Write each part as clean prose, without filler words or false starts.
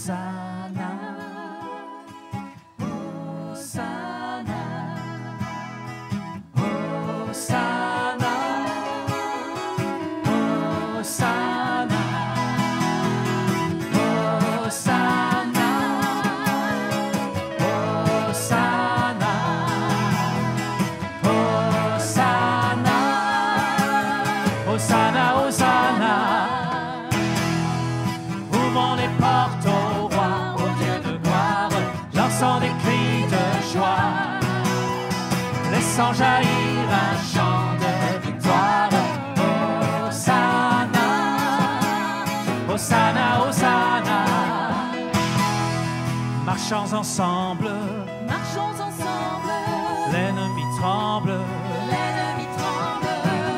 Hosanna, Hosanna, Hosanna, Hosanna, Hosanna, Hosanna, Hosanna, Hosanna. Ouvrons les portes au roi, au Dieu de gloire, lançant des cris de joie, laissant jaillir un chant de victoire. Hosanna, Hosanna, Hosanna. Marchons ensemble, l'ennemi tremble,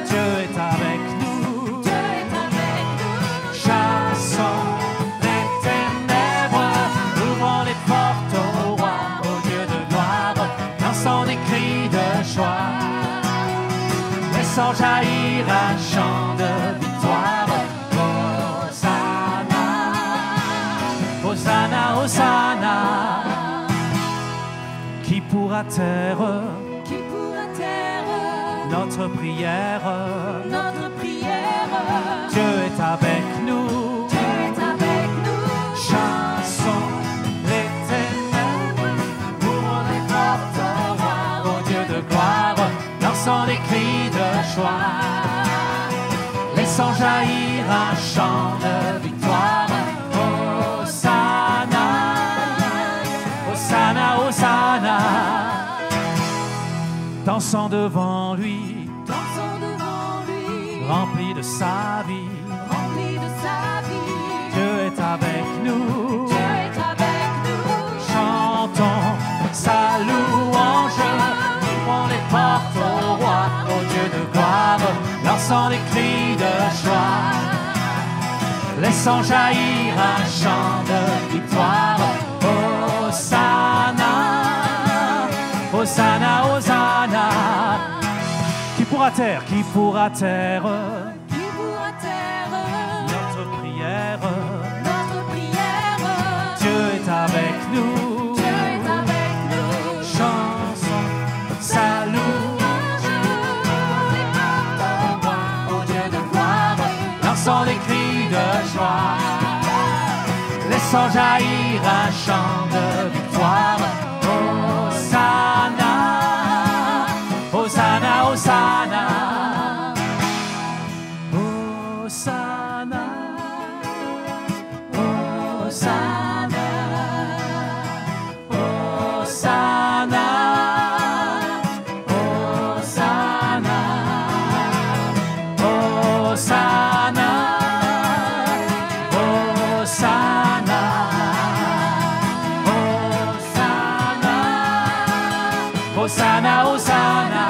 Dieu est avec nous, chassons les ténèbres, ouvrons les portes au roi, au Dieu de gloire, lançant des cris de joie, laissant jaillir un chant de victoire. Hosanna, Hosanna, Hosanna. Qui pourra taire notre prière? Dieu est avec nous, chassons les ténèbres, ouvrons les portes au roi, au Dieu de gloire, lançant des cris de joie, laissant jaillir un chant de victoire. Hosanna, Hosanna, Hosanna. Dansons devant lui, rempli de sa vie. Dieu est avec nous, chantons sa louange, ouvrons les portes au roi, au Dieu de gloire, lançant des cris de joie, laissant jaillir un chant de victoire. Hosanna, Hosanna, Hosanna. Qui pourra taire notre prière? Dieu est avec nous, chansons sa louange, au Dieu de gloire, lançant des cris de joie, laissant jaillir un chant de victoire. Hosanna, Hosanna, Hosanna, Hosanna, Hosanna, Hosanna, Hosanna, Hosanna, Hosanna, Hosanna, Hosanna.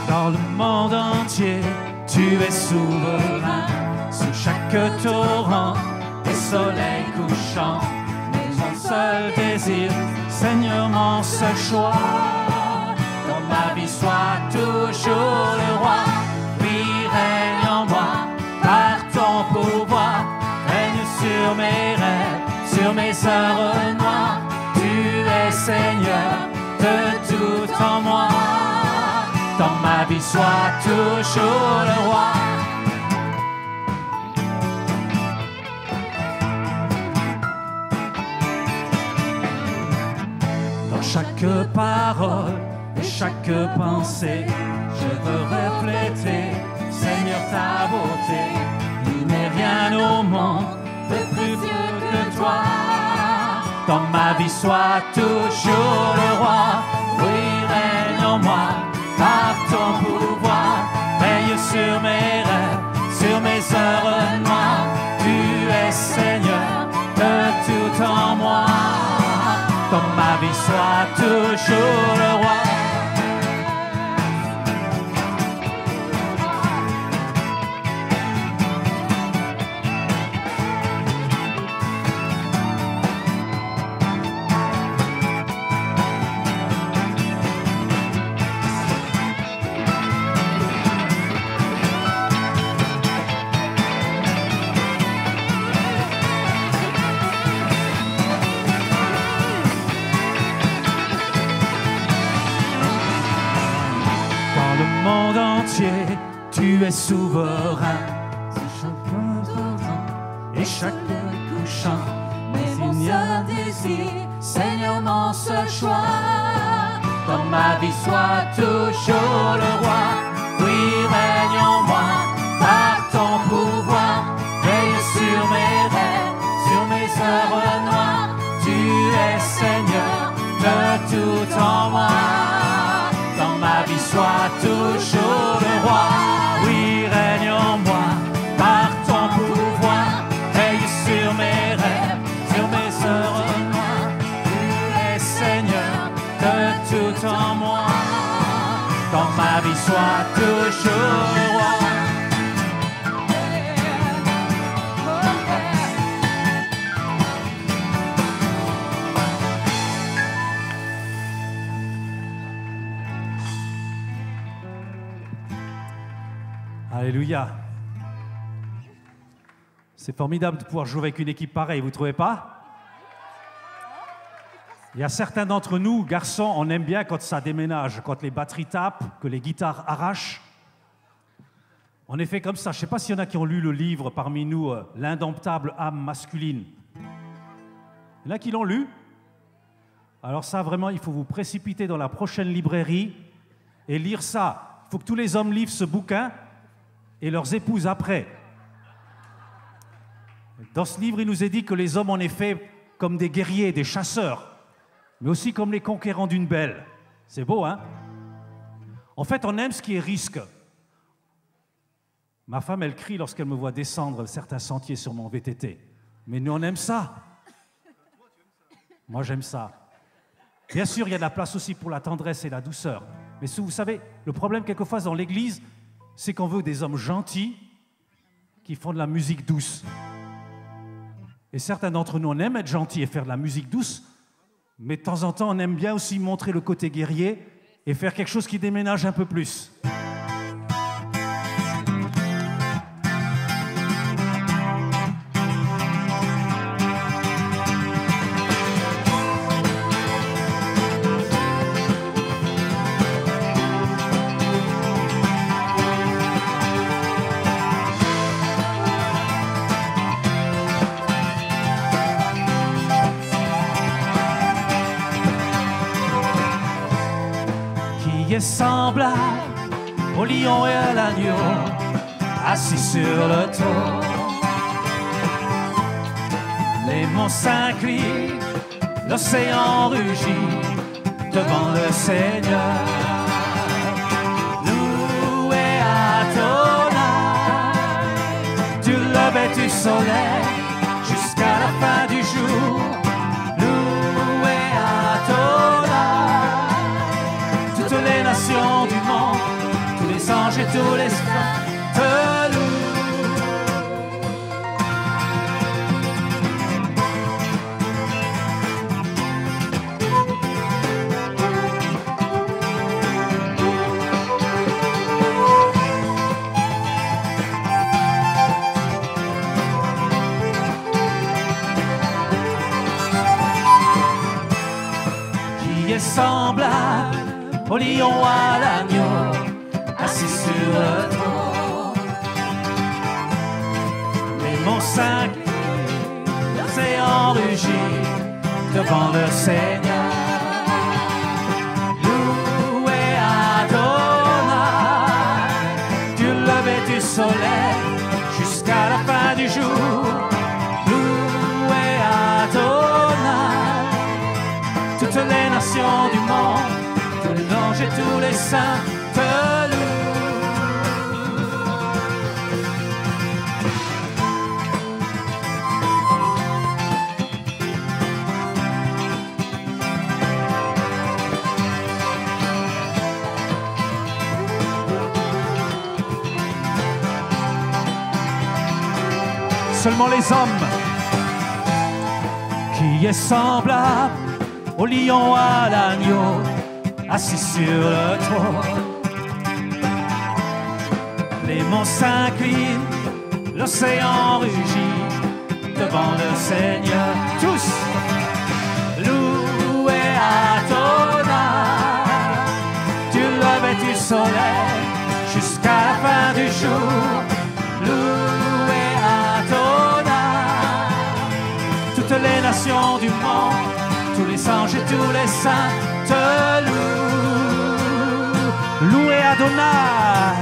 Dans le monde entier, tu es souverain, sous chaque torrent et soleil couchant. Mais mon seul désir, Seigneur, mon seul choix, dans ma vie sois toujours le roi. Oui, règne en moi, par ton pouvoir, règne sur mes rêves, sur mes heures noires. Tu es Seigneur de tout en moi. Dans ma vie, sois toujours le roi. Dans chaque parole et chaque pensée, je veux refléter, Seigneur, ta beauté. Il n'est rien au monde de plus vieux que toi. Dans ma vie, sois toujours le roi. Oui, règne en moi, par ton pouvoir, veille sur mes rêves, sur mes heures noires. Tu es Seigneur de tout en moi. Dans ma toujours le roi. Tu es souverain, et chaque couchant, mais il y a un désir, Seigneur, mon seul choix. Dans ma vie, sois toujours le roi. Oui, règne en moi, par ton pouvoir. Veille sur mes rêves, sur mes œuvres noires. Tu es Seigneur de tout en moi. Dans ma vie, sois toujours le roi. Oui, règne en moi, par ton pouvoir. Veille sur mes rêves, sur mes œuvres noires. Tu es Seigneur de tout en moi. Dans ma vie, sois toujours le roi. Alléluia. C'est formidable de pouvoir jouer avec une équipe pareille, vous ne trouvez pas? Il y a certains d'entre nous, garçons, on aime bien quand ça déménage, quand les batteries tapent, que les guitares arrachent. On est fait comme ça. Je ne sais pas s'il y en a qui ont lu le livre parmi nous, L'indomptable âme masculine. Il y en a qui l'ont lu? Alors ça, vraiment, il faut vous précipiter dans la prochaine librairie et lire ça. Il faut que tous les hommes livrent ce bouquin et leurs épouses après. Dans ce livre, il nous est dit que les hommes en est faits comme des guerriers, des chasseurs, mais aussi comme les conquérants d'une belle. C'est beau, hein? En fait, on aime ce qui est risque. Ma femme, elle crie lorsqu'elle me voit descendre certains sentiers sur mon VTT. Mais nous, on aime ça. Moi, j'aime ça. Bien sûr, il y a de la place aussi pour la tendresse et la douceur. Mais vous savez, le problème, quelquefois, dans l'Église, c'est qu'on veut des hommes gentils qui font de la musique douce. Et certains d'entre nous, on aime être gentils et faire de la musique douce, mais de temps en temps, on aime bien aussi montrer le côté guerrier et faire quelque chose qui déménage un peu plus. Semblable au lion et à l'agneau, assis sur le trône. Les monts s'inclinent, l'océan rugit devant le Seigneur. Loué Adonai, du lever du soleil jusqu'à la fin du jour. Loué Adonai, toutes les nations du monde, tous les anges et tous les saints te louent. Qui est semblable au lion à l'agneau, assis sur le trône. Les monts s'inclinent, l'océan rugit devant le Seigneur. Loué Adonai, du lever du soleil jusqu'à la fin du jour. Loué Adonai, toutes les nations du monde, tous les anges et tous les saints te louent. seulement les hommes, qui est semblable au lion à l'agneau, assis sur le trône. Les monts s'inclinent, l'océan rugit devant le Seigneur. Tous, louez Adonai, du lever du soleil jusqu'à la fin du jour. Louez Adonai, toutes les nations du monde, tous les anges et tous les saints te louent. Louez Adonai,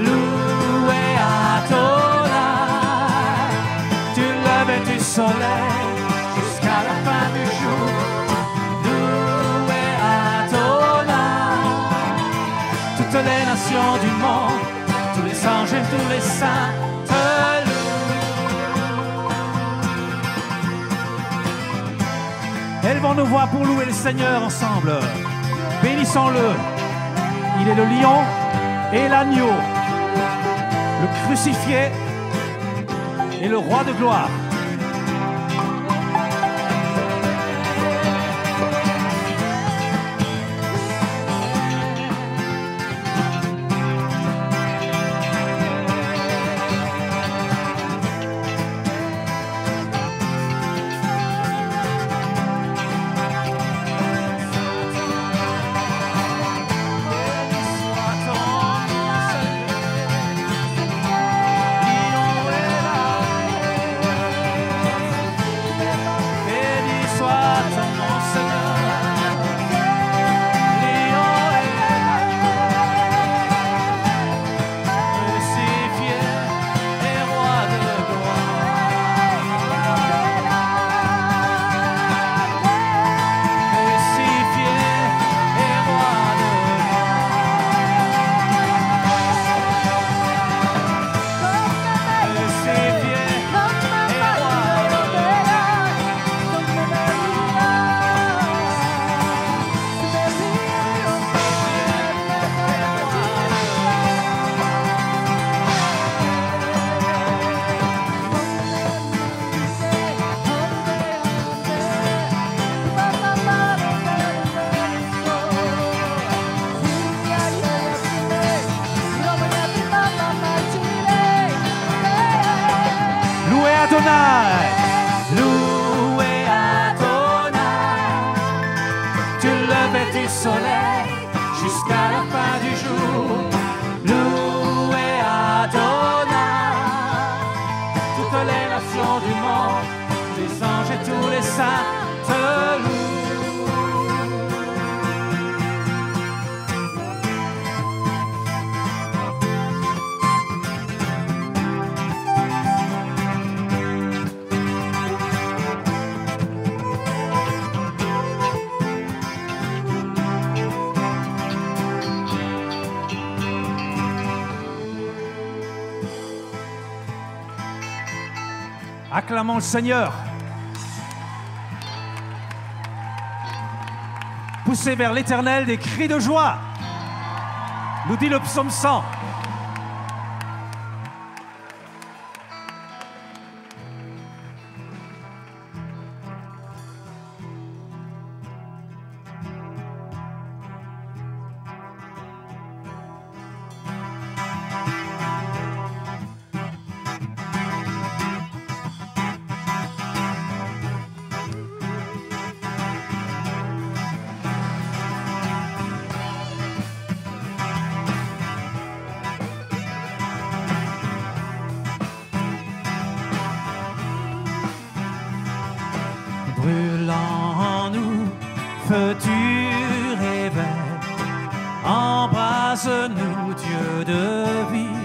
louez Adonai, du lever du soleil jusqu'à la fin du jour. Louez Adonai, toutes les nations du monde, tous les anges et tous les saints te louent. Élevons nos voix pour louer le Seigneur ensemble. Bénissons-le. Il est le lion et l'agneau, le crucifié et le roi de gloire. Louez Adonai, du lever du soleil jusqu'à la fin du jour. Louez Adonai, toutes les nations du monde, les anges et tous les saints te louent. Acclamons le Seigneur. Poussez vers l'Éternel des cris de joie, nous dit le psaume 100. Brûle en nous, feu du réveil, embrase-nous, Dieu de vie.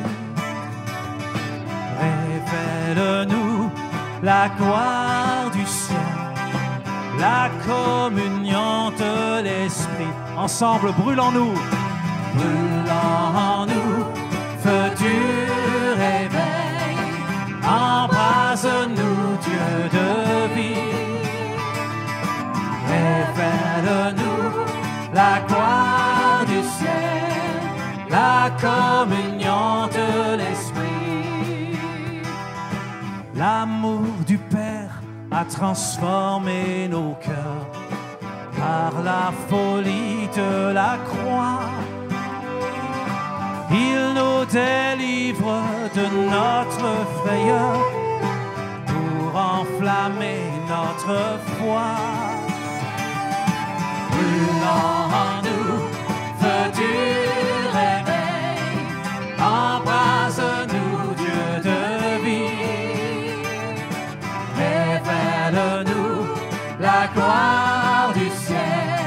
Révèle-nous la gloire du ciel, la communion de l'Esprit. Ensemble, brûlons-nous. Brûle-en-nous, feu du réveil, embrase-nous, Dieu de vie. Révèle-nous la gloire du ciel, la communion de l'Esprit. La du Père a transformé nos cœurs par la folie de la croix. Il nous délivre de notre frayeur pour enflammer notre foi. Brûlant en nous, feu du réveil, embrase-nous, Dieu de vie. Révèle-nous la gloire du ciel,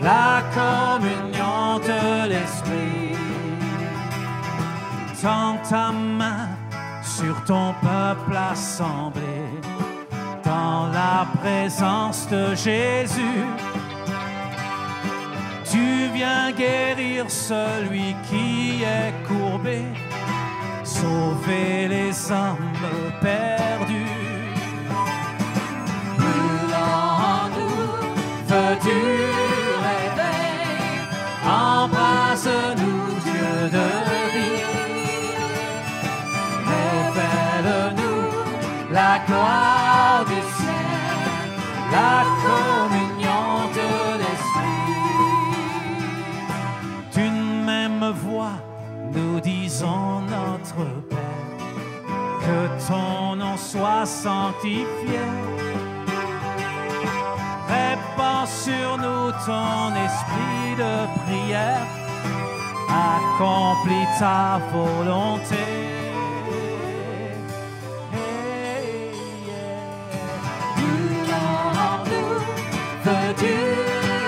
la communion de l'Esprit. Tends ta main sur ton peuple assemblé dans la présence de Jésus. Tu viens guérir celui qui est courbé, sauver les âmes perdues. Brûlant en nous, feu du réveil, embrase-nous, Dieu de vie. Révèle-nous la gloire du ciel, la communion de l'Esprit. D'une même voix, nous disons notre Père, que ton nom soit sanctifié. Répands sur nous ton esprit de prière, accomplis ta volonté. Feu du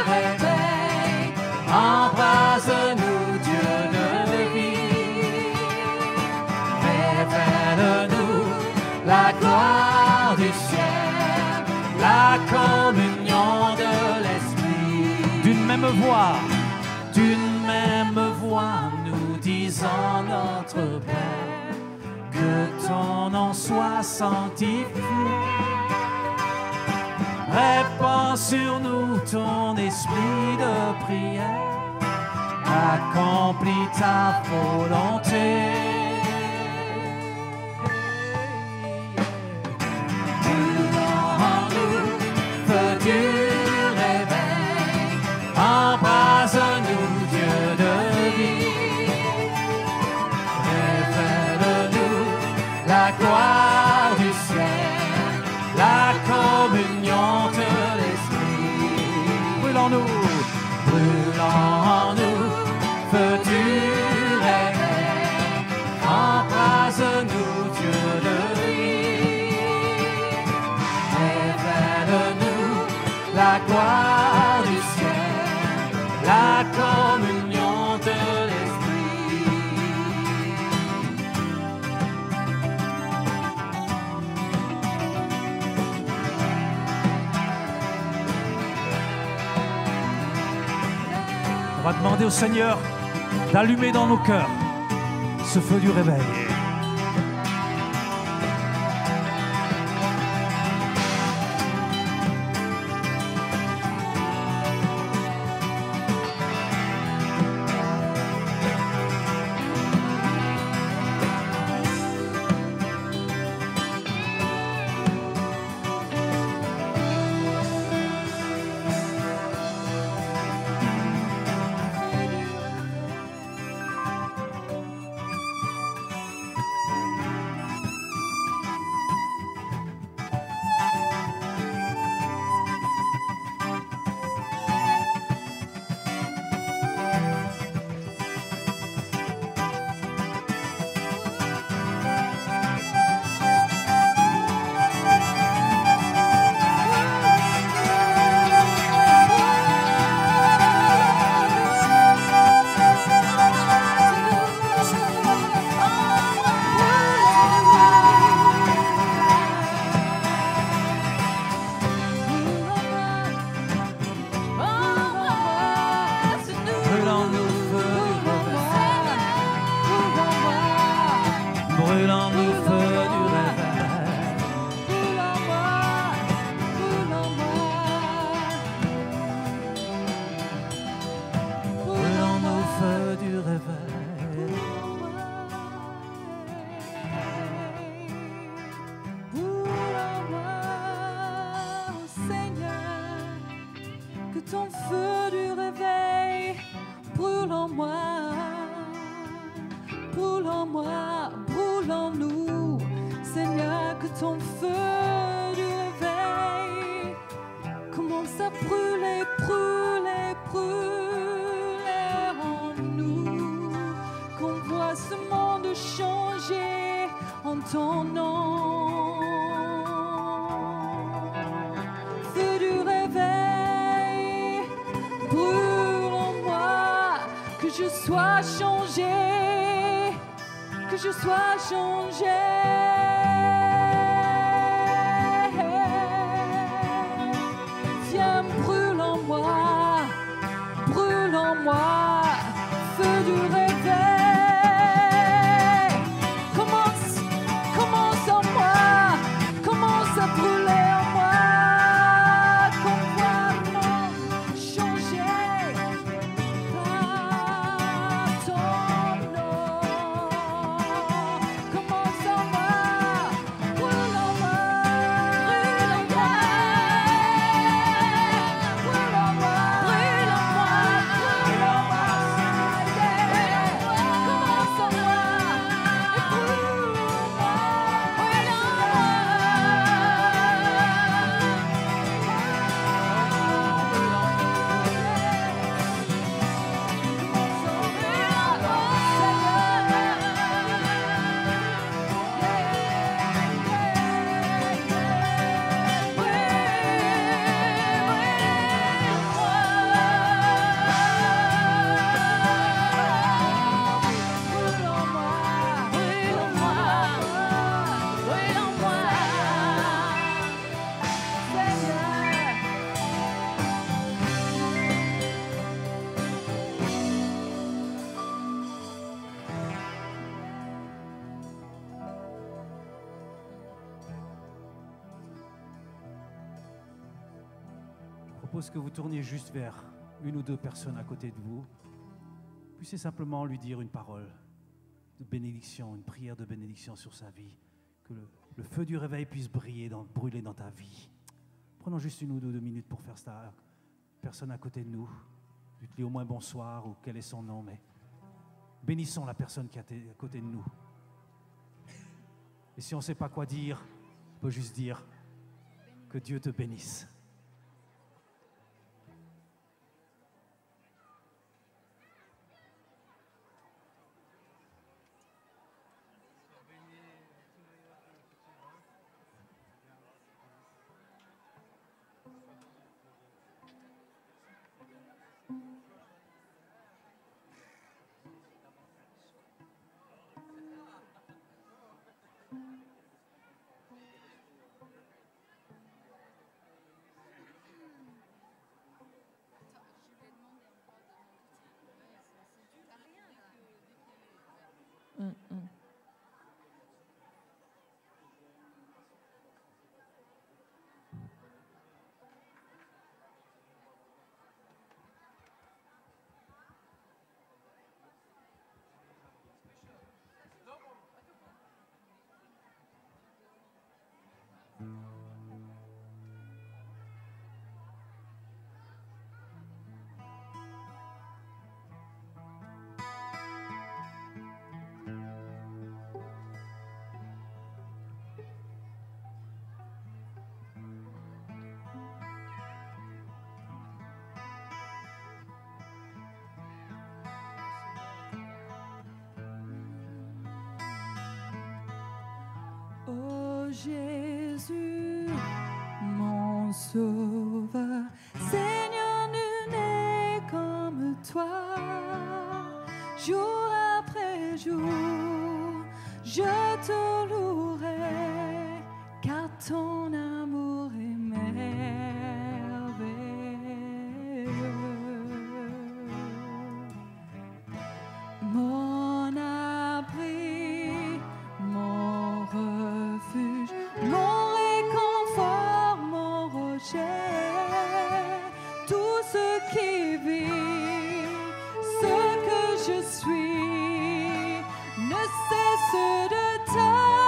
réveil, embrase-nous, Dieu de vie. Révèle-nous la gloire du ciel, la communion de l'Esprit. D'une même voix, nous disons notre Père, que ton nom soit sanctifié. Répands sur nous ton esprit de prière, accomplis ta volonté. Brûlant en nous, feu du réveil, embrase-nous, Dieu de vie. Révèle-nous la gloire du ciel, la communion de l'Esprit. Brûlant en nous, feu du réveil, embrase-nous, Dieu de vie. Révèle-nous la gloire du ciel, la communion de l'Esprit. On va demander au Seigneur d'allumer dans nos cœurs ce feu du réveil. ton nom. Feu du réveil, brûle en moi, que je sois changé, que je sois changé. Viens, brûle en moi, brûle en moi, feu du réveil. Commence en moi, commence à brûler en moi, qu'on voit mon changer par ton nom. Commence en moi, brûle en moi, brûle en moi, brûle en moi, brûle en moi, brûle en moi, yeah. Commence en moi et brûle. Je propose que vous tourniez juste vers une ou deux personnes à côté de vous. Puissiez simplement lui dire une parole de bénédiction, une prière de bénédiction sur sa vie. Que le feu du réveil puisse brûler dans ta vie. Prenons juste une ou deux minutes pour faire ça. Personne à côté de nous. Dites-lui au moins bonsoir ou quel est son nom, mais bénissons la personne qui est à côté de nous. Et si on ne sait pas quoi dire, on peut juste dire que Dieu te bénisse. Oh Jésus, mon sauveur, Seigneur, nul n'est comme toi. Jour après jour, je te louerai, car ton amour est merveilleux. Mon abri, mon refuge, mon réconfort, mon rocher, tout ce qui vit, ce que je suis, ne cesse de t'adorer.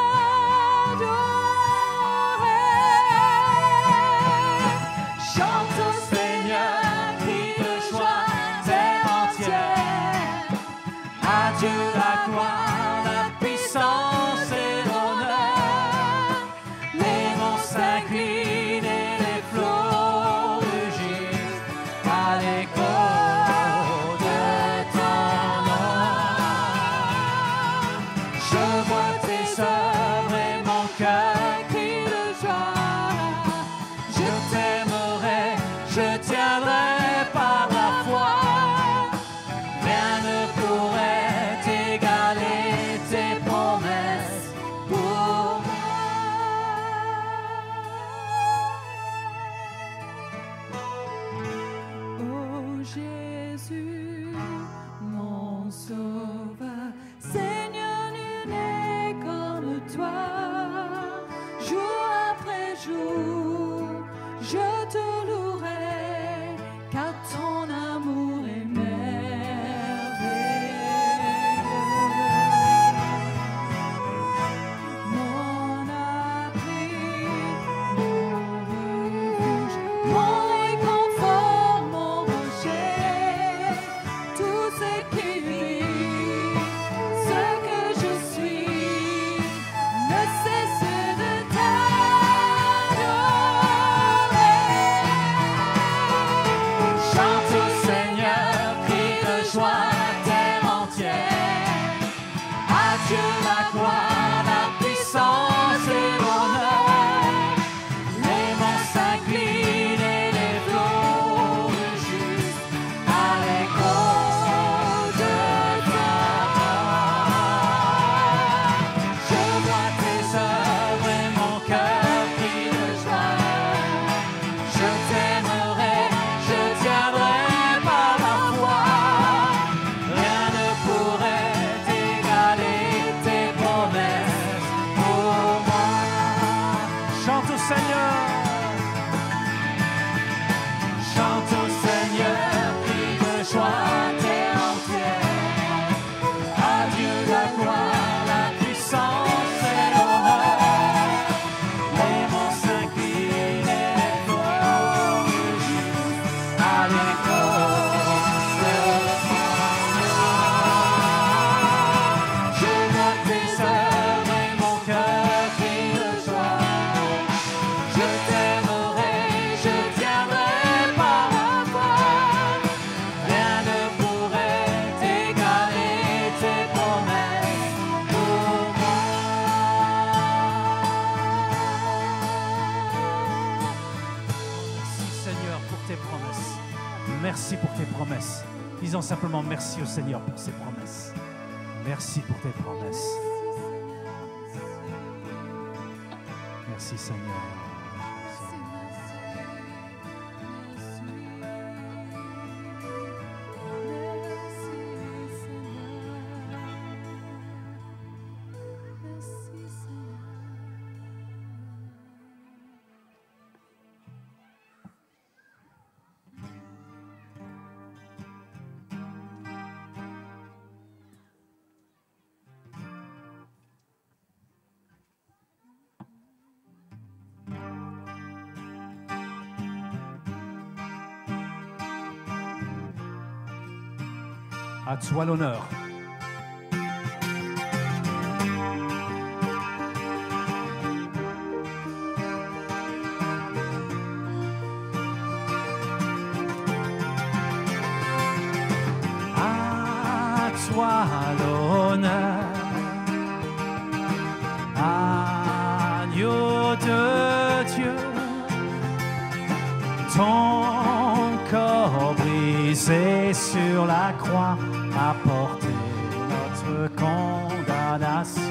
Seigneur. Chante au Seigneur, crie de joie, terre entière. À Dieu la gloire, la puissance et l'honneur. Les monts s'inclinent et les flots rugissent à l'écho de Je note tes œuvres et mon cœur crie de joie. Je t'aimerai, je tiendrai par la foi. Rien ne pourrait égaler tes promesses pour moi. Merci Seigneur pour tes promesses. Merci pour tes promesses. Disons simplement merci au Seigneur pour ses promesses. Merci pour tes promesses. Merci Seigneur. À toi l'honneur. À toi l'honneur. Agneau de Dieu. Ton corps brisé sur la croix a porté notre condamnation.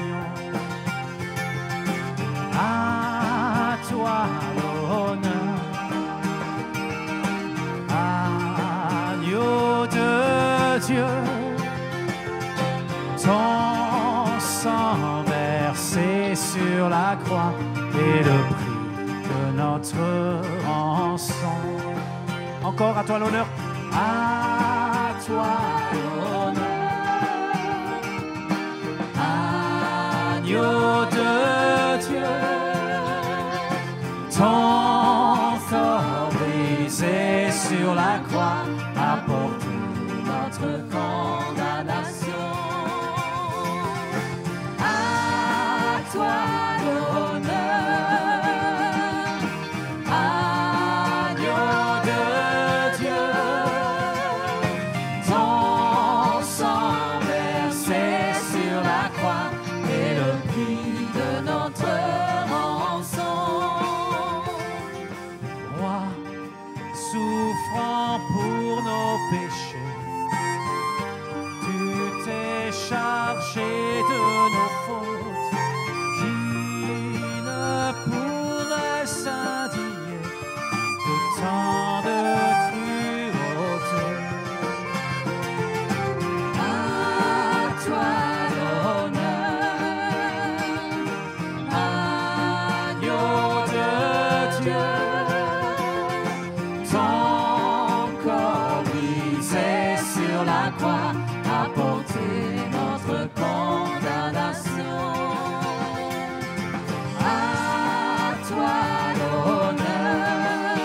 À toi l'honneur, agneau de Dieu, ton sang versé sur la croix est le prix de notre rançon. Encore à toi l'honneur. À toi l'honneur, agneau de Dieu, ton corps brisé sur la croix a porté notre condamnation. À toi l'honneur, agneau de Dieu. Ton sang versé sur la croix est le prix de notre rançon. Roi, souffrant pour nos péchés, tu t'es chargé de nos fautes. Qui ne pourrait s'indigner de tant de cruauté? A porté notre condamnation. À toi l'honneur,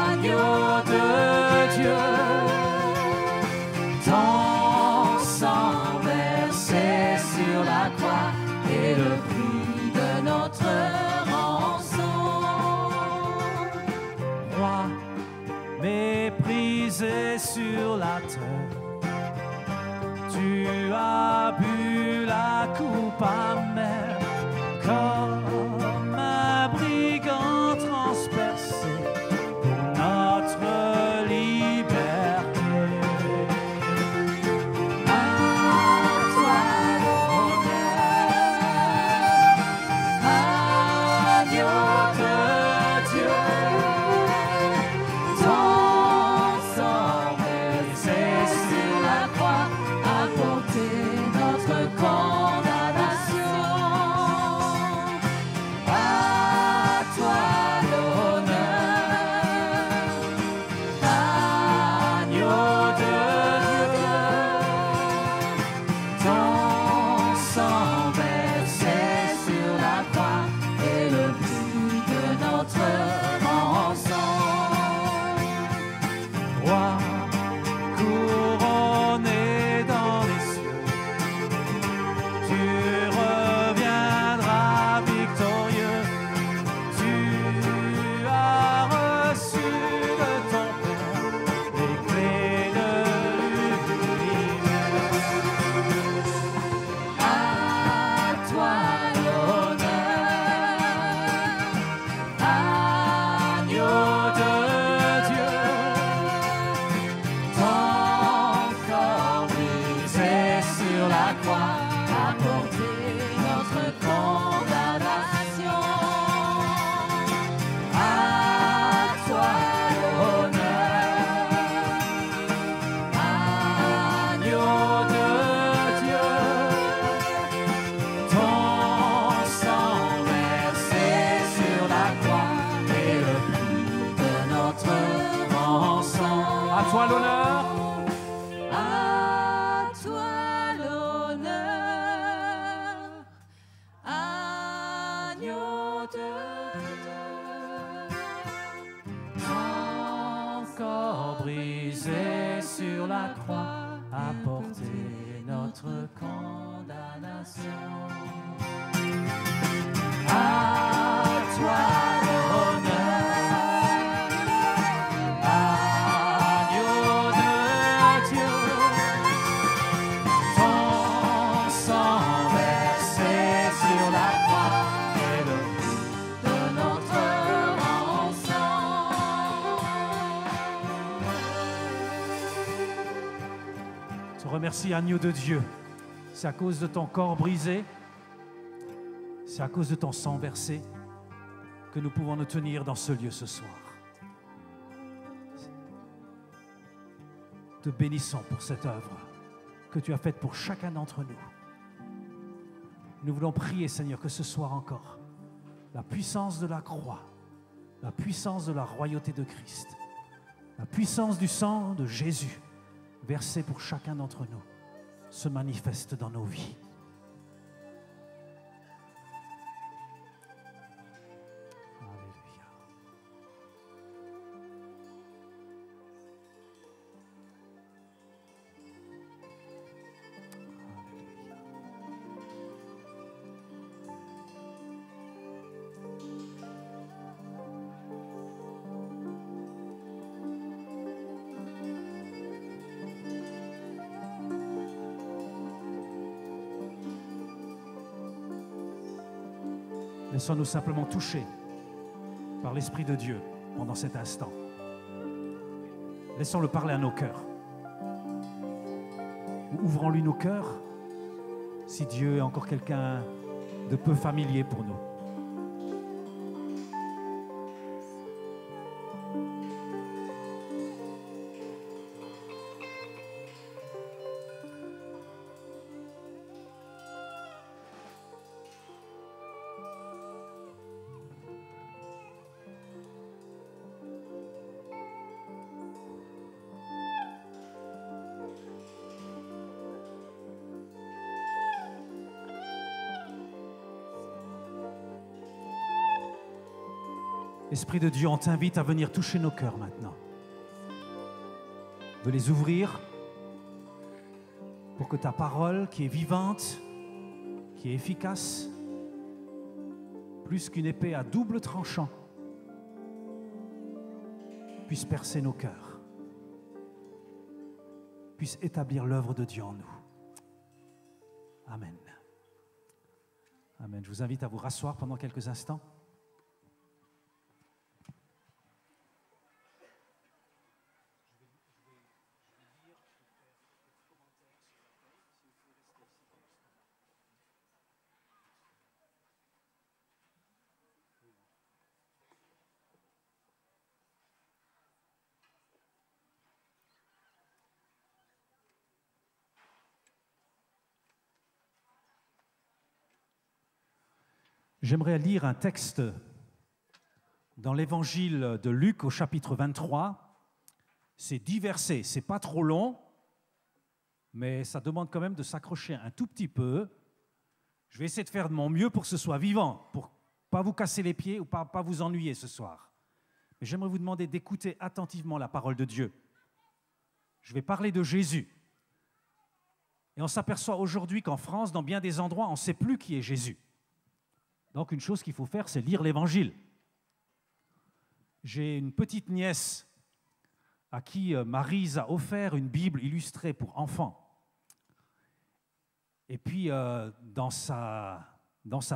agneau de Dieu, ton sang versé sur la croix est le prix de notre rançon. Roi, méprisé sur la terre, tu as bu la coupe amère comme un brigand transpercé pour notre liberté. À toi l'honneur, agneau de Dieu. Condamnation. Agneau de Dieu, ton corps brisé sur la croix a porté notre condamnation. À toi l'honneur, agneau de Dieu, ton sang versé sur la croix est le prix de notre rançon. Te remercie, agneau de Dieu. C'est à cause de ton corps brisé, c'est à cause de ton sang versé que nous pouvons nous tenir dans ce lieu ce soir. Te bénissons pour cette œuvre que tu as faite pour chacun d'entre nous. Nous voulons prier, Seigneur, que ce soir encore, la puissance de la croix, la puissance de la royauté de Christ, la puissance du sang de Jésus versé pour chacun d'entre nous se manifeste dans nos vies. Alléluia. Laissons-nous simplement toucher par l'Esprit de Dieu pendant cet instant. Laissons-le parler à nos cœurs. Ouvrons-lui nos cœurs si Dieu est encore quelqu'un de peu familier pour nous. Esprit de Dieu, on t'invite à venir toucher nos cœurs maintenant. De les ouvrir pour que ta parole, qui est vivante, qui est efficace, plus qu'une épée à double tranchant, puisse percer nos cœurs, puisse établir l'œuvre de Dieu en nous. Amen. Amen. Je vous invite à vous rasseoir pendant quelques instants. J'aimerais lire un texte dans l'évangile de Luc au chapitre 23. C'est 10 versets, c'est pas trop long, mais ça demande quand même de s'accrocher un tout petit peu. Je vais essayer de faire de mon mieux pour que ce soit vivant, pour ne pas vous casser les pieds ou pas vous ennuyer ce soir. Mais j'aimerais vous demander d'écouter attentivement la parole de Dieu. Je vais parler de Jésus. Et on s'aperçoit aujourd'hui qu'en France, dans bien des endroits, on ne sait plus qui est Jésus. Donc une chose qu'il faut faire, c'est lire l'Évangile. J'ai une petite nièce à qui Maryse a offert une Bible illustrée pour enfants. Et puis, dans sa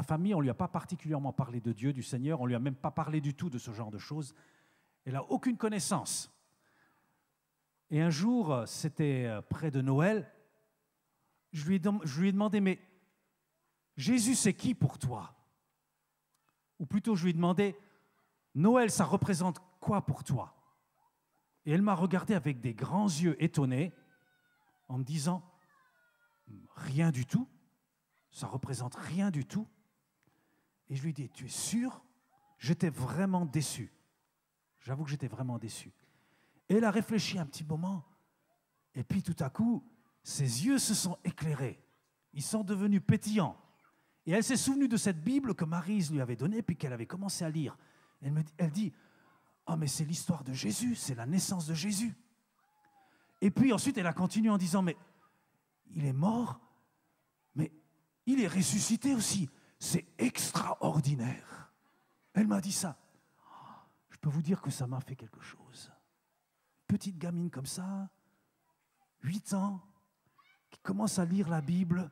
famille, on ne lui a pas particulièrement parlé de Dieu, du Seigneur, on ne lui a même pas parlé du tout de ce genre de choses. Elle n'a aucune connaissance. Et un jour, c'était près de Noël, je lui ai demandé, mais Jésus, c'est qui pour toi ? Ou plutôt, je lui ai demandé, Noël, ça représente quoi pour toi ? Et elle m'a regardé avec des grands yeux étonnés, en me disant, rien du tout, ça représente rien du tout. Et je lui ai dit, tu es sûr ? J'étais vraiment déçu. J'avoue que j'étais vraiment déçu. Et elle a réfléchi un petit moment, et puis tout à coup, ses yeux se sont éclairés. Ils sont devenus pétillants. Et elle s'est souvenue de cette Bible que Maryse lui avait donnée, puis qu'elle avait commencé à lire. Elle dit, oh mais c'est l'histoire de Jésus, c'est la naissance de Jésus. Et puis ensuite, elle a continué en disant, mais il est mort, mais il est ressuscité aussi. C'est extraordinaire. Elle m'a dit ça. Je peux vous dire que ça m'a fait quelque chose. Petite gamine comme ça, 8 ans, qui commence à lire la Bible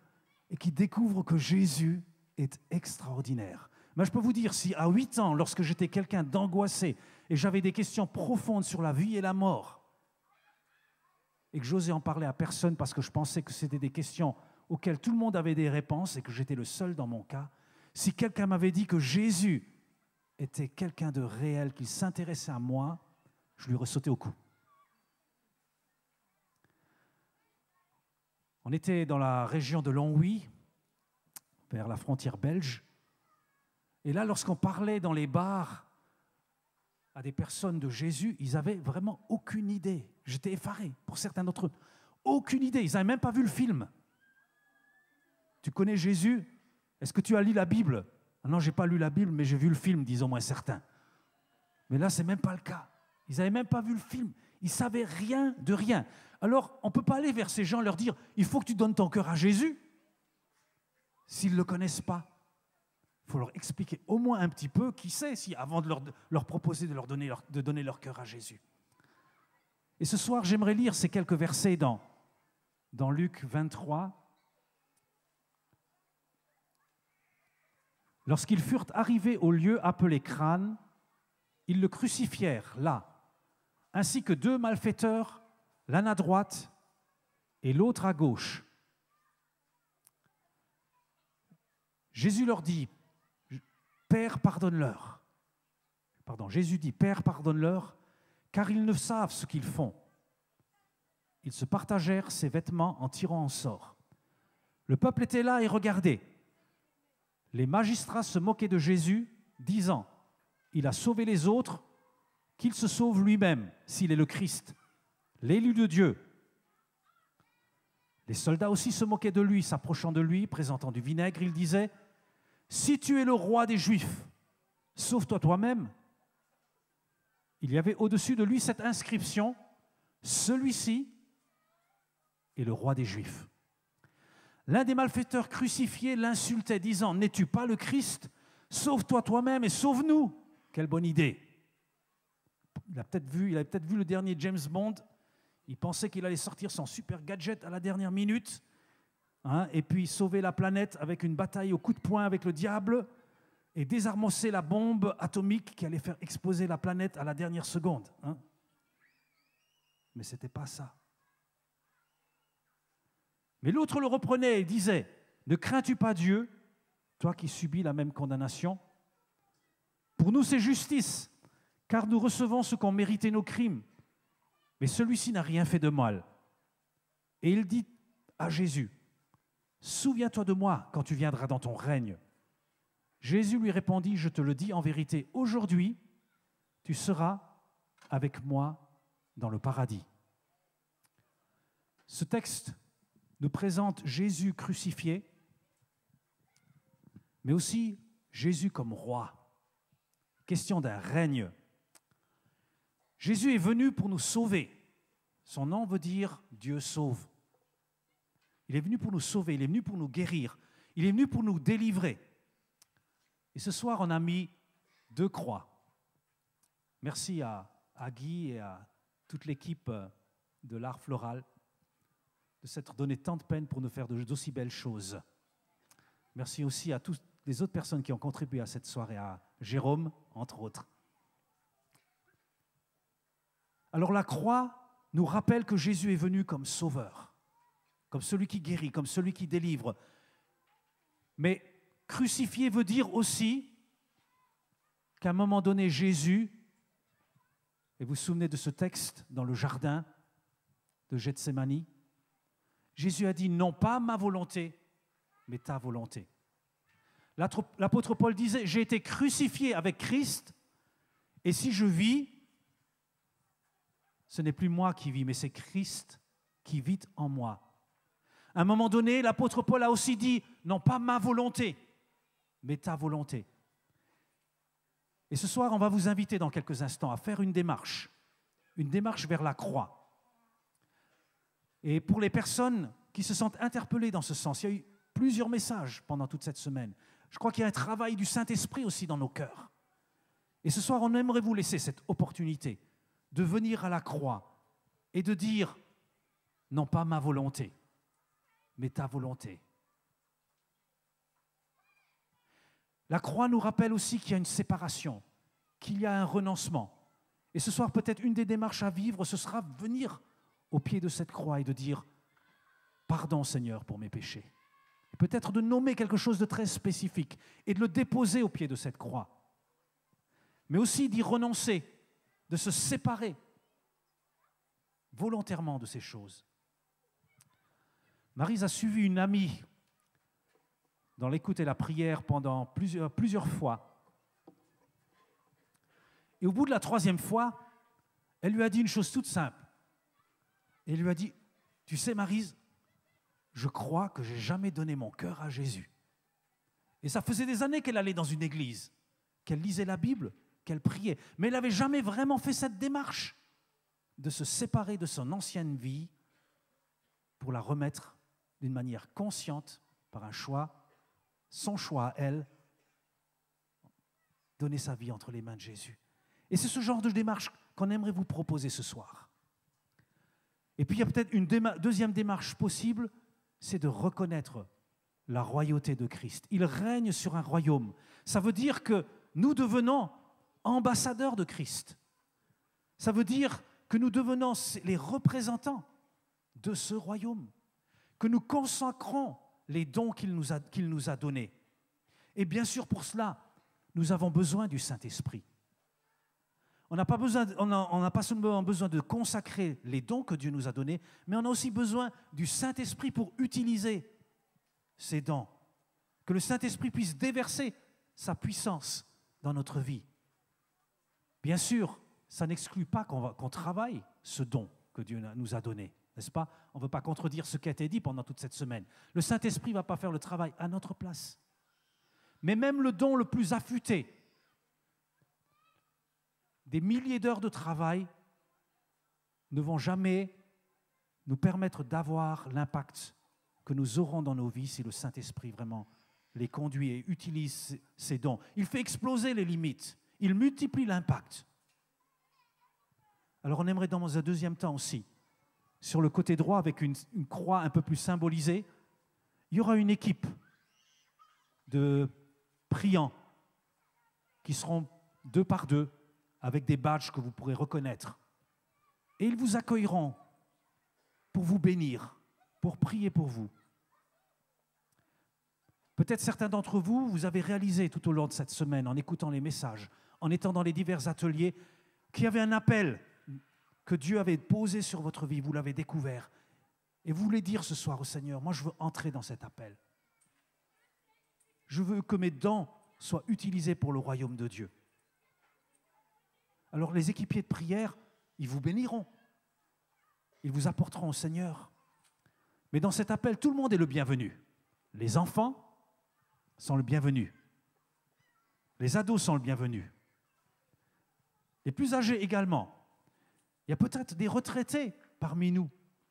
et qui découvre que Jésus est extraordinaire. Mais je peux vous dire, si à 8 ans, lorsque j'étais quelqu'un d'angoissé et j'avais des questions profondes sur la vie et la mort, et que j'osais en parler à personne parce que je pensais que c'était des questions auxquelles tout le monde avait des réponses et que j'étais le seul dans mon cas, si quelqu'un m'avait dit que Jésus était quelqu'un de réel, qu'il s'intéressait à moi, je lui aurais sauté au cou. On était dans la région de Longwy, vers la frontière belge, et là, lorsqu'on parlait dans les bars à des personnes de Jésus, ils n'avaient vraiment aucune idée. J'étais effaré pour certains d'entre eux. Aucune idée, ils n'avaient même pas vu le film. Tu connais Jésus? Est-ce que tu as lu la Bible? Ah non, je n'ai pas lu la Bible, mais j'ai vu le film, disent au moins certains. Mais là, ce n'est même pas le cas. Ils n'avaient même pas vu le film. Ils ne savaient rien de rien. Alors, on ne peut pas aller vers ces gens et leur dire « Il faut que tu donnes ton cœur à Jésus » s'ils ne le connaissent pas. Il faut leur expliquer au moins un petit peu qui c'est, si, avant de leur proposer de donner leur cœur à Jésus. Et ce soir, j'aimerais lire ces quelques versets dans Luc 23. Lorsqu'ils furent arrivés au lieu appelé Crâne, ils le crucifièrent là, ainsi que 2 malfaiteurs, l'un à droite et l'autre à gauche. Jésus leur dit, Père, pardonne-leur. Jésus dit, Père, pardonne-leur, car ils ne savent ce qu'ils font. Ils se partagèrent ses vêtements en tirant en sort. Le peuple était là et regardait. Les magistrats se moquaient de Jésus, disant, il a sauvé les autres, qu'il se sauve lui-même, s'il est le Christ, l'élu de Dieu. Les soldats aussi se moquaient de lui, s'approchant de lui, présentant du vinaigre, ils disaient, si tu es le roi des Juifs, sauve-toi toi-même. Il y avait au-dessus de lui cette inscription, celui-ci est le roi des Juifs. L'un des malfaiteurs crucifiés l'insultait, disant, n'es-tu pas le Christ? Sauve-toi toi-même et sauve-nous. Quelle bonne idée. Il avait peut-être vu le dernier James Bond. Il pensait qu'il allait sortir son super gadget à la dernière minute, et puis sauver la planète avec une bataille au coup de poing avec le diable et désarmosser la bombe atomique qui allait faire exploser la planète à la dernière seconde. Mais ce n'était pas ça. Mais l'autre le reprenait et disait, ne crains-tu pas Dieu, toi qui subis la même condamnation? Pour nous c'est justice, car nous recevons ce qu'ont mérité nos crimes. Mais celui-ci n'a rien fait de mal. Et il dit à Jésus, souviens-toi de moi quand tu viendras dans ton règne. Jésus lui répondit, je te le dis en vérité, aujourd'hui, tu seras avec moi dans le paradis. Ce texte nous présente Jésus crucifié, mais aussi Jésus comme roi. Question d'un règne. Jésus est venu pour nous sauver. Son nom veut dire Dieu sauve. Il est venu pour nous sauver, il est venu pour nous guérir, il est venu pour nous délivrer. Et ce soir, on a mis 2 croix. Merci à Guy et à toute l'équipe de l'art floral de s'être donné tant de peine pour nous faire d'aussi belles choses. Merci aussi à toutes les autres personnes qui ont contribué à cette soirée, à Jérôme, entre autres. Alors la croix nous rappelle que Jésus est venu comme sauveur, comme celui qui guérit, comme celui qui délivre. Mais crucifié veut dire aussi qu'à un moment donné, Jésus, et vous vous souvenez de ce texte dans le jardin de Gethsémani, Jésus a dit, non pas ma volonté, mais ta volonté. L'apôtre Paul disait, j'ai été crucifié avec Christ, et si je vis, ce n'est plus moi qui vis, mais c'est Christ qui vit en moi. À un moment donné, l'apôtre Paul a aussi dit, non pas ma volonté, mais ta volonté. Et ce soir, on va vous inviter dans quelques instants à faire une démarche vers la croix. Et pour les personnes qui se sentent interpellées dans ce sens, il y a eu plusieurs messages pendant toute cette semaine. Je crois qu'il y a un travail du Saint-Esprit aussi dans nos cœurs. Et ce soir, on aimerait vous laisser cette opportunité de venir à la croix et de dire, non pas ma volonté, mais ta volonté. La croix nous rappelle aussi qu'il y a une séparation, qu'il y a un renoncement. Et ce soir, peut-être une des démarches à vivre, ce sera venir au pied de cette croix et de dire « Pardon Seigneur pour mes péchés ». Peut-être de nommer quelque chose de très spécifique et de le déposer au pied de cette croix. Mais aussi d'y renoncer, de se séparer volontairement de ces choses. Maryse a suivi une amie dans l'écoute et la prière pendant plusieurs fois. Et au bout de la 3e fois, elle lui a dit une chose toute simple. Elle lui a dit, tu sais Maryse, je crois que je n'ai jamais donné mon cœur à Jésus. Et ça faisait des années qu'elle allait dans une église, qu'elle lisait la Bible, qu'elle priait. Mais elle n'avait jamais vraiment fait cette démarche de se séparer de son ancienne vie pour la remettre d'une manière consciente par un choix, son choix à elle, donner sa vie entre les mains de Jésus. Et c'est ce genre de démarche qu'on aimerait vous proposer ce soir. Et puis il y a peut-être une deuxième démarche possible, c'est de reconnaître la royauté de Christ. Il règne sur un royaume. Ça veut dire que nous devenons ambassadeurs de Christ. Ça veut dire que nous devenons les représentants de ce royaume, que nous consacrons les dons qu'il nous a donnés. Et bien sûr, pour cela, nous avons besoin du Saint-Esprit. On n'a pas seulement besoin de consacrer les dons que Dieu nous a donnés, mais on a aussi besoin du Saint-Esprit pour utiliser ces dons. Que le Saint-Esprit puisse déverser sa puissance dans notre vie. Bien sûr, ça n'exclut pas qu'on travaille ce don que Dieu nous a donné, n'est-ce pas? On ne veut pas contredire ce qui a été dit pendant toute cette semaine. Le Saint-Esprit ne va pas faire le travail à notre place. Mais même le don le plus affûté, des milliers d'heures de travail ne vont jamais nous permettre d'avoir l'impact que nous aurons dans nos vies si le Saint-Esprit vraiment les conduit et utilise ces dons. Il fait exploser les limites, il multiplie l'impact. Alors on aimerait dans un deuxième temps aussi, sur le côté droit avec une croix un peu plus symbolisée, il y aura une équipe de priants qui seront 2 par 2 avec des badges que vous pourrez reconnaître. Et ils vous accueilleront pour vous bénir, pour prier pour vous. Peut-être certains d'entre vous, vous avez réalisé tout au long de cette semaine, en écoutant les messages, en étant dans les divers ateliers, qu'il y avait un appel que Dieu avait posé sur votre vie, vous l'avez découvert. Et vous voulez dire ce soir au Seigneur, moi je veux entrer dans cet appel. Je veux que mes dons soient utilisés pour le royaume de Dieu. Alors les équipiers de prière, ils vous béniront. Ils vous apporteront au Seigneur. Mais dans cet appel, tout le monde est le bienvenu. Les enfants sont le bienvenu. Les ados sont le bienvenu. Les plus âgés également. Il y a peut-être des retraités parmi nous.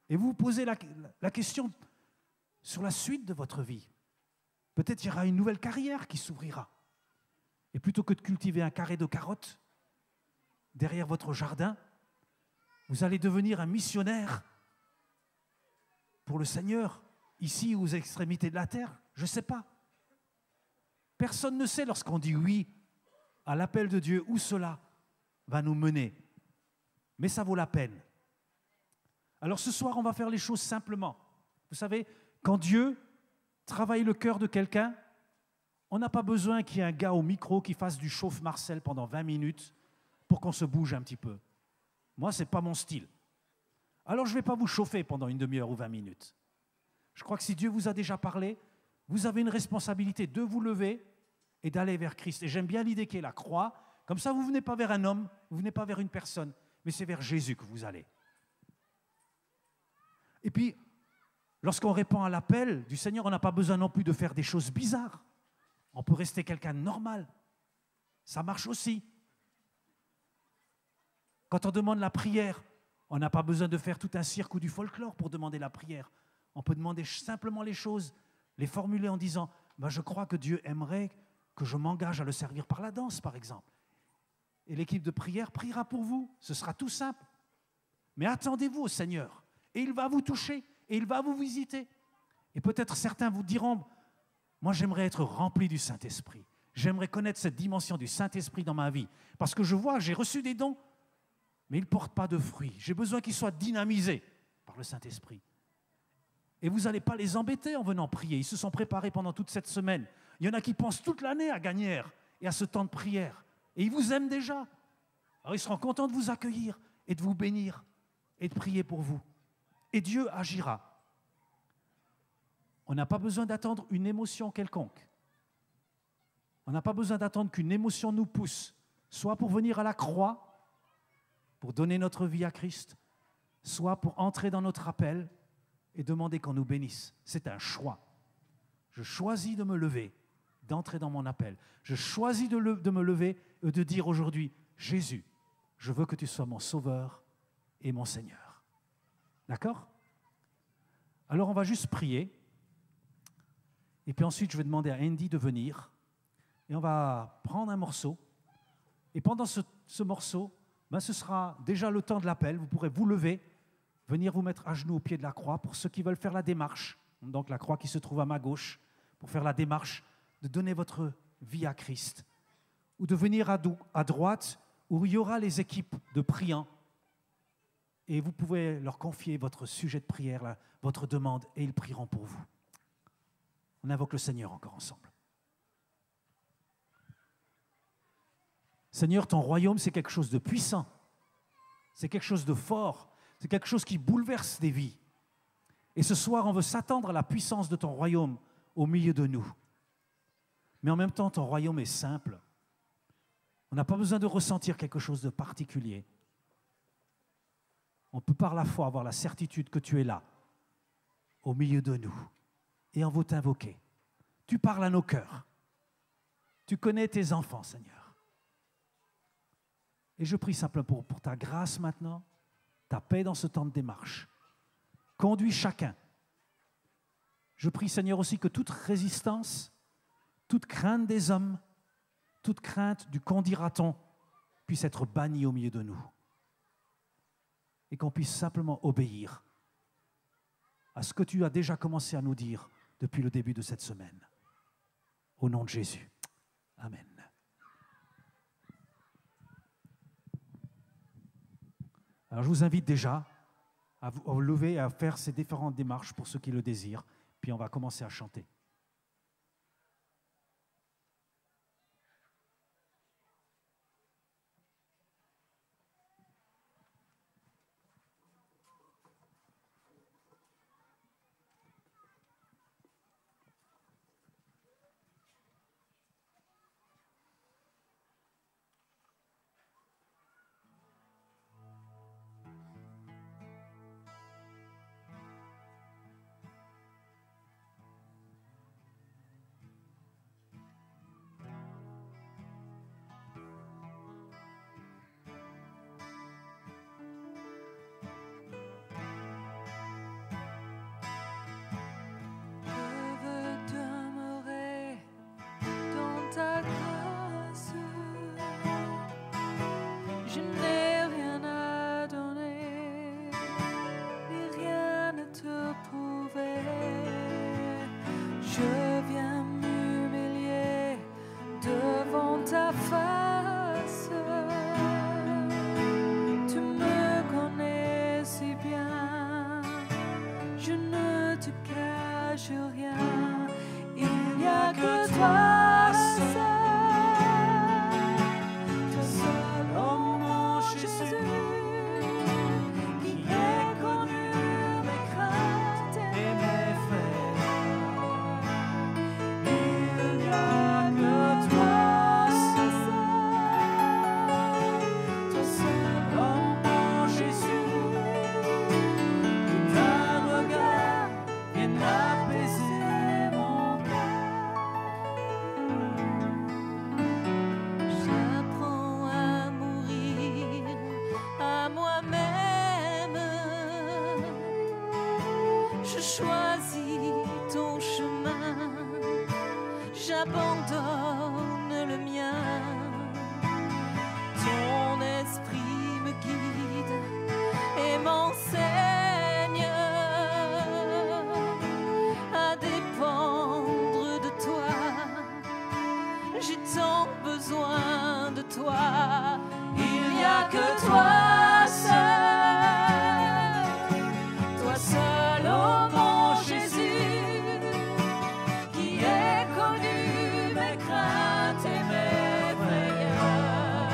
Et vous vous posez la question sur la suite de votre vie. Peut-être il y aura une nouvelle carrière qui s'ouvrira. Et plutôt que de cultiver un carré de carottes derrière votre jardin, vous allez devenir un missionnaire pour le Seigneur, ici aux extrémités de la terre. Je ne sais pas. Personne ne sait lorsqu'on dit oui à l'appel de Dieu où cela va nous mener. Mais ça vaut la peine. Alors ce soir, on va faire les choses simplement. Vous savez, quand Dieu travaille le cœur de quelqu'un, on n'a pas besoin qu'il y ait un gars au micro qui fasse du chauffe-Marcel pendant 20 minutes pour qu'on se bouge un petit peu. Moi, ce n'est pas mon style. Alors je ne vais pas vous chauffer pendant une demi-heure ou 20 minutes. Je crois que si Dieu vous a déjà parlé, vous avez une responsabilité de vous lever et d'aller vers Christ. Et j'aime bien l'idée qui est la croix. Comme ça, vous ne venez pas vers un homme, vous ne venez pas vers une personne, mais c'est vers Jésus que vous allez. Et puis, lorsqu'on répond à l'appel du Seigneur, on n'a pas besoin non plus de faire des choses bizarres. On peut rester quelqu'un de normal. Ça marche aussi. Quand on demande la prière, on n'a pas besoin de faire tout un cirque ou du folklore pour demander la prière. On peut demander simplement les choses, les formuler en disant « je crois que Dieu aimerait que je m'engage à le servir par la danse, par exemple. » Et l'équipe de prière priera pour vous. Ce sera tout simple. Mais attendez-vous au Seigneur. Et il va vous toucher. Et il va vous visiter. Et peut-être certains vous diront « Moi, j'aimerais être rempli du Saint-Esprit. J'aimerais connaître cette dimension du Saint-Esprit dans ma vie. Parce que je vois, j'ai reçu des dons, mais ils ne portent pas de fruits. J'ai besoin qu'ils soient dynamisés par le Saint-Esprit. » Et vous n'allez pas les embêter en venant prier. Ils se sont préparés pendant toute cette semaine. Il y en a qui pensent toute l'année à Gagnères et à ce temps de prière. Et ils vous aiment déjà. Alors ils seront contents de vous accueillir et de vous bénir et de prier pour vous. Et Dieu agira. On n'a pas besoin d'attendre une émotion quelconque. On n'a pas besoin d'attendre qu'une émotion nous pousse, soit pour venir à la croix, pour donner notre vie à Christ, soit pour entrer dans notre appel et demander qu'on nous bénisse. C'est un choix. Je choisis de me lever, d'entrer dans mon appel. Je choisis de me lever et de dire aujourd'hui, Jésus, je veux que tu sois mon sauveur et mon Seigneur. D'accord? Alors on va juste prier. Et puis ensuite, je vais demander à Andy de venir. Et on va prendre un morceau. Et pendant ce morceau, ce sera déjà le temps de l'appel. Vous pourrez vous lever, venir vous mettre à genoux au pied de la croix pour ceux qui veulent faire la démarche. Donc la croix qui se trouve à ma gauche, pour faire la démarche de donner votre vie à Christ. Ou de venir à droite, où il y aura les équipes de priants. Et vous pouvez leur confier votre sujet de prière, votre demande, et ils prieront pour vous. On invoque le Seigneur encore ensemble. Seigneur, ton royaume, c'est quelque chose de puissant. C'est quelque chose de fort. C'est quelque chose qui bouleverse des vies. Et ce soir, on veut s'attendre à la puissance de ton royaume au milieu de nous. Mais en même temps, ton royaume est simple. On n'a pas besoin de ressentir quelque chose de particulier. On peut par la foi avoir la certitude que tu es là, au milieu de nous. Et on veut t'invoquer. Tu parles à nos cœurs. Tu connais tes enfants, Seigneur. Et je prie simplement pour ta grâce maintenant, ta paix dans ce temps de démarche. Conduis chacun. Je prie, Seigneur, aussi que toute résistance, toute crainte des hommes, toute crainte du qu'en dira-t-on puisse être bannie au milieu de nous. Et qu'on puisse simplement obéir à ce que tu as déjà commencé à nous dire depuis le début de cette semaine. Au nom de Jésus. Amen. Alors je vous invite déjà à vous lever et à faire ces différentes démarches pour ceux qui le désirent. Puis on va commencer à chanter. j'abandonne le mien. Ton esprit me guide et m'enseigne à dépendre de toi. J'ai tant besoin de toi. Il n'y a que toi seul, toi seul, oh mon Jésus, qui est connu mes craintes et mes frayeurs.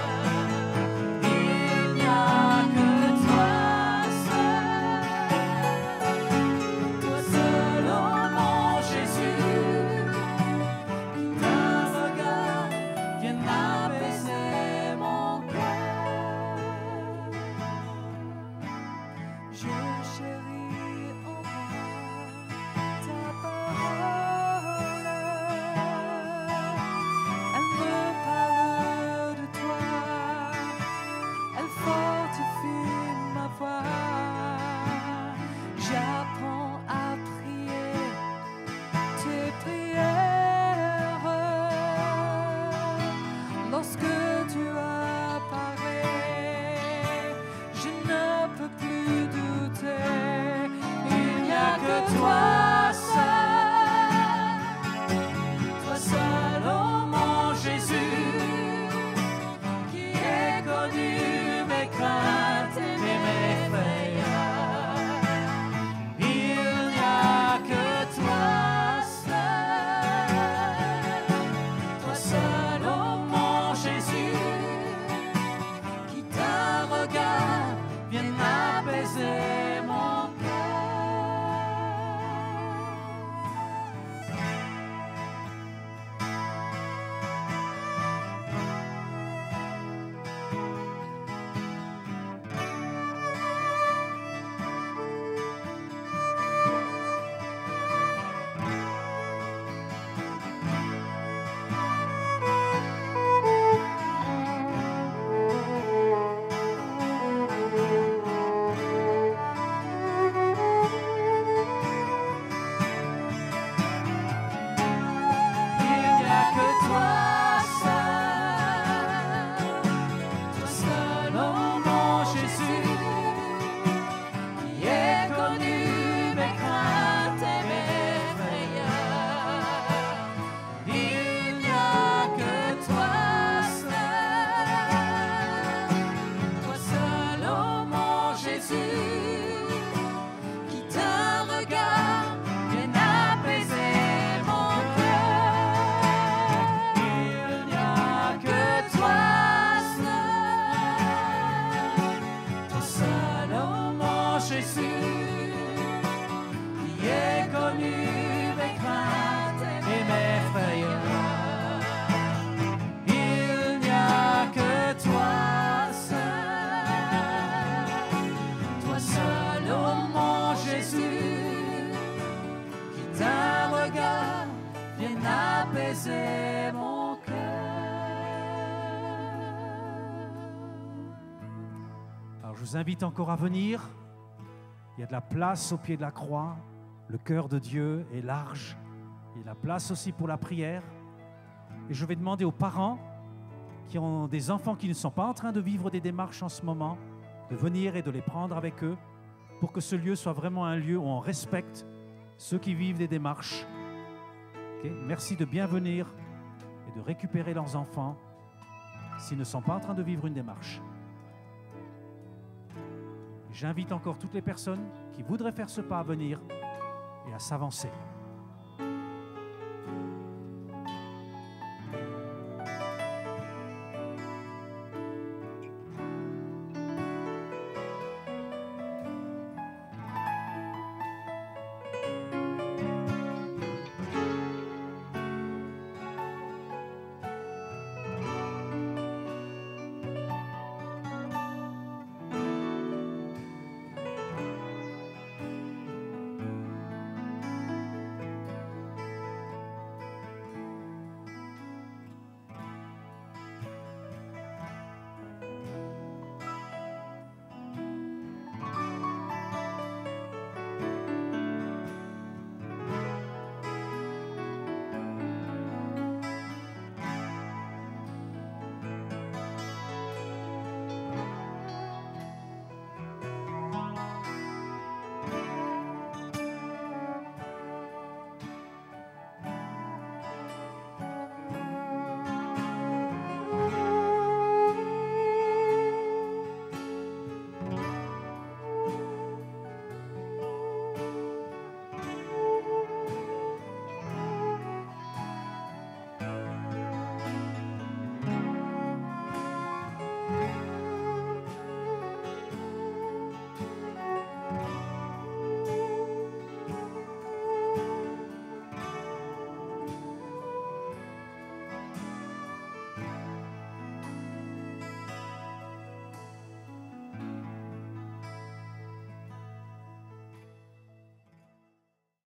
Il n'y a que toi seul, oh mon Jésus, qui d'un regard vienne apaiser mon cœur. Je chéris en moi ta parole. Elle me parle de toi, elle fortifie ma voix. J'apprends à prier tes prières. Lorsque tu apparais, je ne peux plus douter. Il n'y a que toi seul, oh mon Jésus, qui est connu mes craintes et mes frayeurs. Il n'y a que toi seul, oh mon Jésus, qui d'un regard vienne apaiser mon cœur. Il n'y a que toi seul, oh mon Jésus, qui est connu mes craintes et mes frayeurs. Il n'y a que toi seul, oh mon Jésus, qui d'un regard vienne apaiser mon cœur. Il n'y a que toi seul, oh mon Jésus, qui est connu mes craintes et mes frayeurs. Il n'y a que toi seul, oh mon Jésus, qui d'un regard vienne apaiser mon cœur. Alors je vous invite encore à venir. Il y a de la place au pied de la croix. Le cœur de Dieu est large. Il y a de la place aussi pour la prière. Et je vais demander aux parents qui ont des enfants qui ne sont pas en train de vivre des démarches en ce moment, de venir et de les prendre avec eux pour que ce lieu soit vraiment un lieu où on respecte ceux qui vivent des démarches. Ok? Merci de bien venir et de récupérer leurs enfants s'ils ne sont pas en train de vivre une démarche. J'invite encore toutes les personnes qui voudraient faire ce pas à venir et à s'avancer.